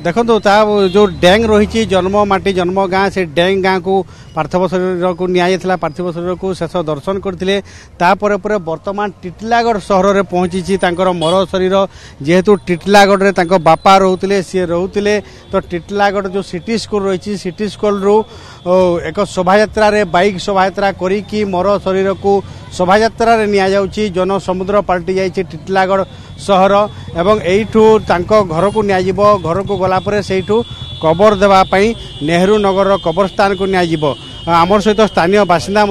देखो जो डैंग रही जन्म माटी जन्म गाँ से डैंग गाँ को पार्थिव शरीर को निया पार्थिव शरीर को शेष दर्शन करते बर्तमान टिटलागढ़ सहर में पहुंची मर शरीर जेहेतु टिटलागढ़ में बापा रोते सी रोते तो टिटलागढ़ जो सिटी स्कूल रही सिटी स्कूल रू एक शोभा बाइक शोभा करी मर शरीर को शोभा नि जन समुद्र पलटि जाइए टिटलागढ़ सहर एवं एठू घर को निया घर को गलापर से कबर देवाई नेहरू नगर कबरस्थान को निया आमर सहित स्थानीय बासिंदा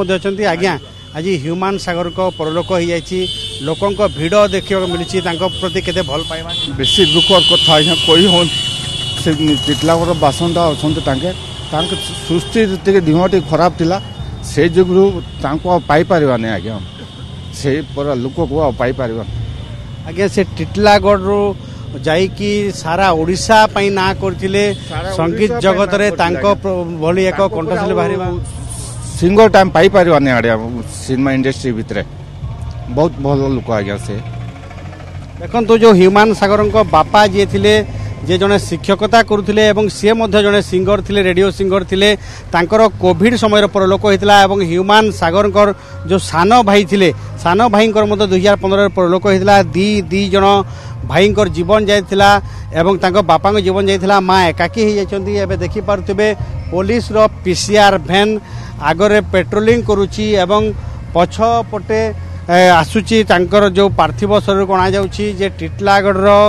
आज्ञा आज ह्यूमान सागर को परलोक हो जाए लोकों भिड़ देखा मिली प्रति केते भल पाइबा बेसी दुखर कथा कोई हो टिटलागढ़ बासिंदा अच्छा सृष्टि देह खराब थिला से जुगु पाई पारबानी आज्ञा से लोक को पाई पारबा आज्ञा से टिटलागढ़ रू जाइकी सारा ओडिशा पई ना करथिले संगीत जगत रे तांको भली एक कंठशिली बाहरिबा सिंगल टाइम पाई पारबानी आड़िया सिनेमा इंडस्ट्री भितरे बहुत भल लोक आज्ञा से देखो जो ह्यूमान सागर को बापा जी थिले जे जने शिक्षकता करुथिले एवं सी मध्य जने सिंगर थिले रेडियो सिंगर थिले तांकर कोविड समय परलोक होइतला एवं ह्यूमान सागर जो सान भाई थिले सान भाई 2015 परलोक होइतला दी जन भाई जीवन जाइथिला एवं तांको बापा जीवन जाइथिला माँ एकाकी हो जाइछन्ती एबे देखि पारुथिबे पुलिस रो पीसीआर वैन आगरे पेट्रोलिंग करूची एवं पछपटे आसुची तांकर जो पार्थिव शरीर को अणा जाउची जे टिटलागढ़ रो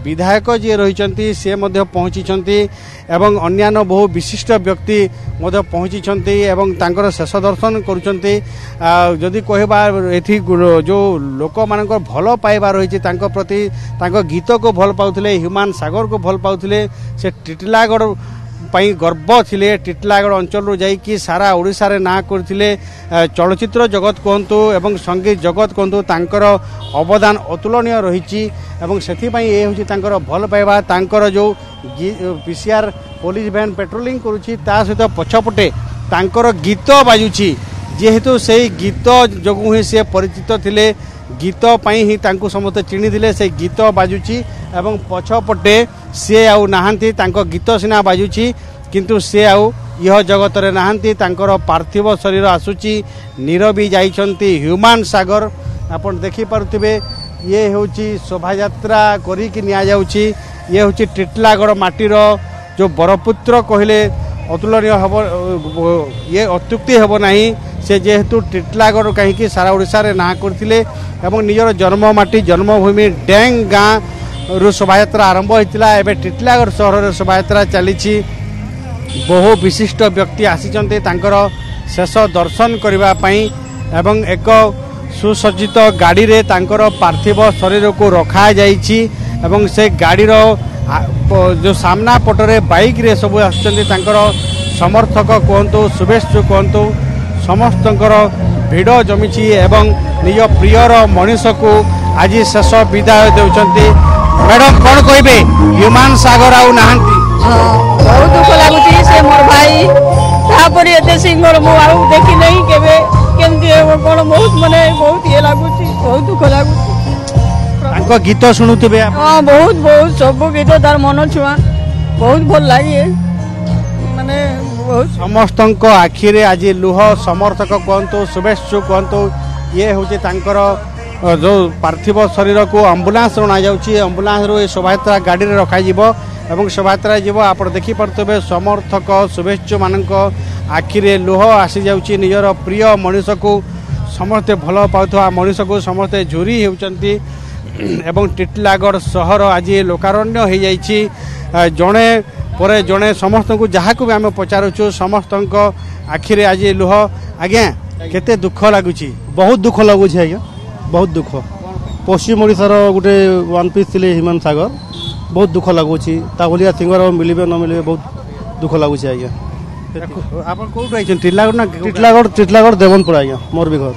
विधायक जी रही से पहुँची एवं अन्यान्य बहु विशिष्ट व्यक्ति पहुँची शेष दर्शन करुँच कहबा एथि जो लोक मान भल पाइबा रही प्रति गीत को भल पाउथिले ह्यूमान सागर को भल पाउथिले से टिटलागढ़ पई गर्व थिले टिटलागढ़ अंचल रू जाइकी सारा ओडिशा रे ना करथिले चलचित्र जगत कहतु एवं संगीत जगत कहतु तांकर अवदान अतुलनीय रही एवं सेथि पई ए होची तांकर भल पाइबा तांकर जो पीसीआर पुलिस वैन पेट्रोलिंग करूची ता सहित पछपटे तांकर गीत बाजुची जेहेतु से गीत जगु ही से परिचित थिले गीत पई ही तांको समस्त चिनी दिले से गीत बाजुची एवं पछपटे से आउ नाहांती तांको गीत सिना बाजुची किंतु से आउ यह जगत रे नाहांती तांकर पार्थिव शरीर आसुची नीरवी जाइछंती ह्यूमान सागर आपण देखि पारुथिबे ये होची शोभा यात्रा करी कि निया जाउची ये होची टिटलागढ़ माटीर जो बरपुत्र कहले अतुलनीय हबो ये अत्युक्ति हेबो नाही से जेहेतु टिटलागढ़ कहीं सारा ओडिशा रे ना करथिले एवं निजर जन्म माटी जन्मभूमि डैंग गाँ रु शोभायात्रा आरंभ होता है टिटलागढ़ सहर में शोभायात्रा चली बहु विशिष्ट व्यक्ति आसीचंते तांकर शेष दर्शन करने एवं एक सुसज्जित गाड़ी रे तांकर पार्थिव शरीर को रखा जाइछि एवं से गाड़ीर जो सामना पटरे बाइक रे सब आसुचंते समर्थक कहतु शुभेच्छु कहतु समस्तंकर भिड़ जमी एवं निज प्रियर मनीष को आज शेष विदाय देउचंती मैडम कौन कहबे ह्यूमान सागर आउ नाहंती बहुत दुख लागुची से मोर भाई तापर एते सिंगर मो आउ देखि नहीं केबे केमती कोन बहुत माने बहुत ये लागुची बहुत दुख लागुची तांको गीत सुनुतबे हां बहुत बहुत सब गीत तार मन छुआ बहुत भल लागे माने समस्त आखिरे आज लुह समर्थक कहतु शुभेच्छु कहतु ये हूँ जो पार्थिव शरीर को आम्बुलांस अणा जाम्बुलांस रू शोभायात्रा गाड़ी में रखा शोभायात्रा जीव आप देखिपे समर्थक शुभेच्छु मान आखिरे लुह आसी जाउची निजर प्रिय मनीष को समस्ते भल पाउथवा मनीष को समस्ते झुरी होउचंती एवं टिटलागढ़ सहर आज लोकारण्य हो जाइछि जड़े पर जड़े समस्त को जहाँ को भी आम पचारुचु समस्त आखिरे आज लुह आज्ञा केते दुख लगुच बहुत दुख लगुच आज्ञा बहुत दुख पश्चिम ओडिशार गोटे वन पीस थे ह्यूमान सागर बहुत दुख लगुच भाया सिंगर मिलबे न मिलबे बहुत दुख लगुच आज्ञा टिटलागढ़ टिटलागढ़ देवनपुर आज्ञा मोर भी घर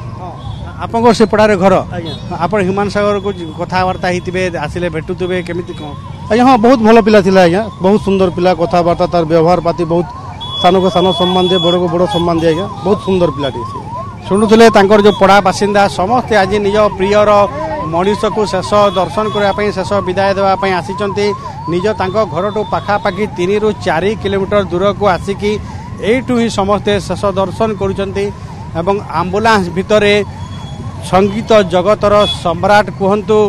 आपन से पड़ारे घर आप ह्यूमान सागर को कथबार्ता होते आसिले भेटुवे केमी कौन आज्ञा हाँ बहुत भल पिला थिला आज्ञा बहुत सुंदर पिला कथबार्ता तार व्यवहार पाती बहुत सान को सान सम्मान दिए बड़ को बड़ सम्मान दिए आज्ञा बहुत सुंदर पिलाटी शुणुले जो पड़ा बासिंदा समस्ते आज निज प्रियर मनीष को शेष दर्शन करने शेष विदाय देवाई आसी निज घर पाखापाखि 3 ରୁ 4 किलोमीटर दूर को आसिकी एठू ही समस्ते शेष दर्शन करुँच आम्बुलांस भितर संगीत जगतर सम्राट कहतु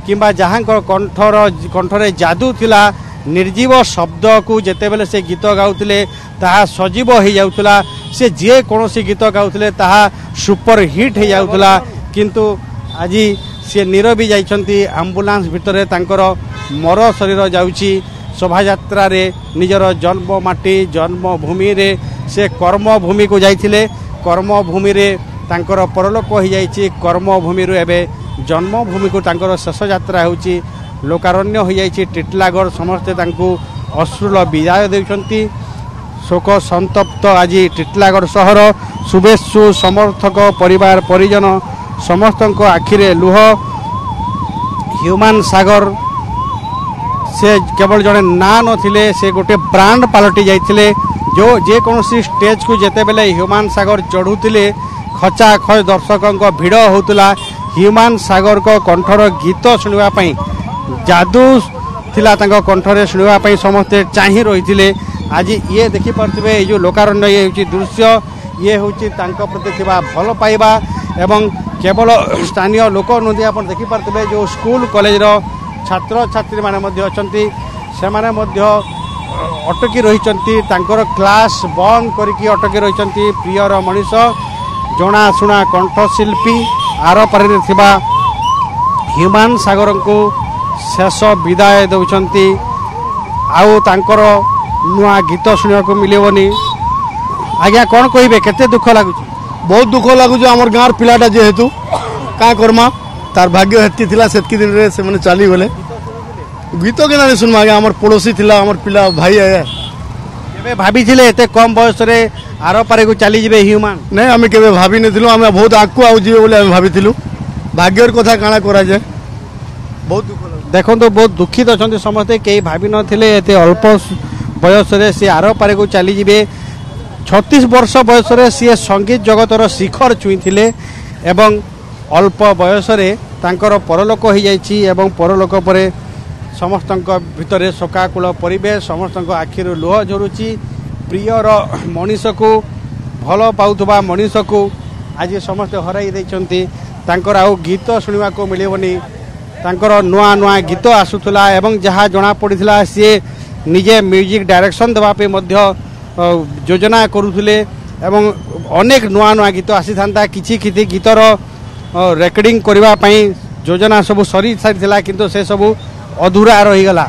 किंबा जहाँ कंठरे जादू थिला निर्जीव शब्द को जेते बेले से गीत गाउतिले ताहा सजीव हो जाउतला से जे कोनोसी गीत गाउतिले ताहा सुपर हिट हो जाउतला किंतु आज से नीरवी जाइछंती एम्बुलेंस भितर तांकर मर शरीर जाउची शोभा यात्रा रे निजर जन्म माटी जन्मभूमि रे से कर्मभूमि को जाइथिले कर्मभूमि रे तांकर परलोक हो जाइछि कर्मभूमि रो एबे जन्मभूमि को तांकर शेष यात्रा होउची लोकारण्य हो जाइछि टिटलागढ़ समस्ते तांकु अश्रुल विदाय देउछंती शोक संतप्त आज टिटलागढ़ शहर शुभेच्छु समर्थक परिवार परिजन समस्त आखिरे लुह ह्यूमान सागर से केवल जड़े ना नथिले से गोटे ब्रांड पलटि जाइथिले जो जे कोनोसी स्टेज को जेते बेले ह्यूमान सागर चढ़ुतिले खचा खच दर्शकों भिड़ होतला ह्यूमान सागर को कंठर गीत शुणा जादू थिला तांको कंठरे शुणा समस्ते चाही रही आज ये देखी पार्थिबे ये जो लोकारण्य ये होची दृश्य ये होची तांको प्रति थिबा भल पाइबा एवं केवल स्थानीय लोक नुदी आपण देखी पार्थिबे जो स्कूल कॉलेज रो छात्र छात्री माने मध्य अछंती से माने मध्य अटकी रहिचंती तांकर क्लास बंद करके अटकी रहिचंती प्रियर मनीष जनाशुना कंठशिल्पी आर पारे थिबा ह्यूमान सागर को शेष विदाय दौरान आउ तांकर नुआ गीत शुणा को मिलबनी आज्ञा कौन कहे केते दुख लगुच बहुत दुख लगुच आमर गाँव पिलाटा जेहेतु क्या करमा तार भाग्य हेतकी थिला सेतकी दिन रे से माने चली गले गीत के ना सुनमा आगे आमर पड़ोसी थिला आमर पिला भाई आया केबे भाभी थिले एते कम बयस रे आरो पारे को चली जिवे ह्यूमान नहीं आमे केबे भाभी नथिलु आमे बहुत आगु आउ जिवे बोले आमे भाबिथिलु भाग्यर कथा काना करा जाय बहुत दुख देखो तो बहुत दुखित अच्छा समस्ते कई भावी नथिले एते अल्प बयस रे से आरो पारे को चली जिवे 36 वर्ष बयस रे सी संगीत जगतर शिखर छुईथिले एवं अल्प बयस रे तांकर परलोक हो जाइछि एवं परलोक परे समस्त भितर शोकाकुल परिवेश समस्त आखिर लुह झरुची प्रियर मनीष को भल पाउथबा मनीष को आज समस्त हराई देइछंती तांकर आउ गीत शुणा को मिलबनी तांकर नुआ नुआ गीत आसुथला एवं जहाँ जना पड़िथिला सी निजे म्यूजिक डायरेक्शन देवापे मध्य योजना करुथुले एवं अनेक नुआ नुआ गीत आसी थांता किछि किछि गीतर रेकर्डिंग करबा पई योजना सब सरी सारी थिला किंतु से सब अधूरा रही गला।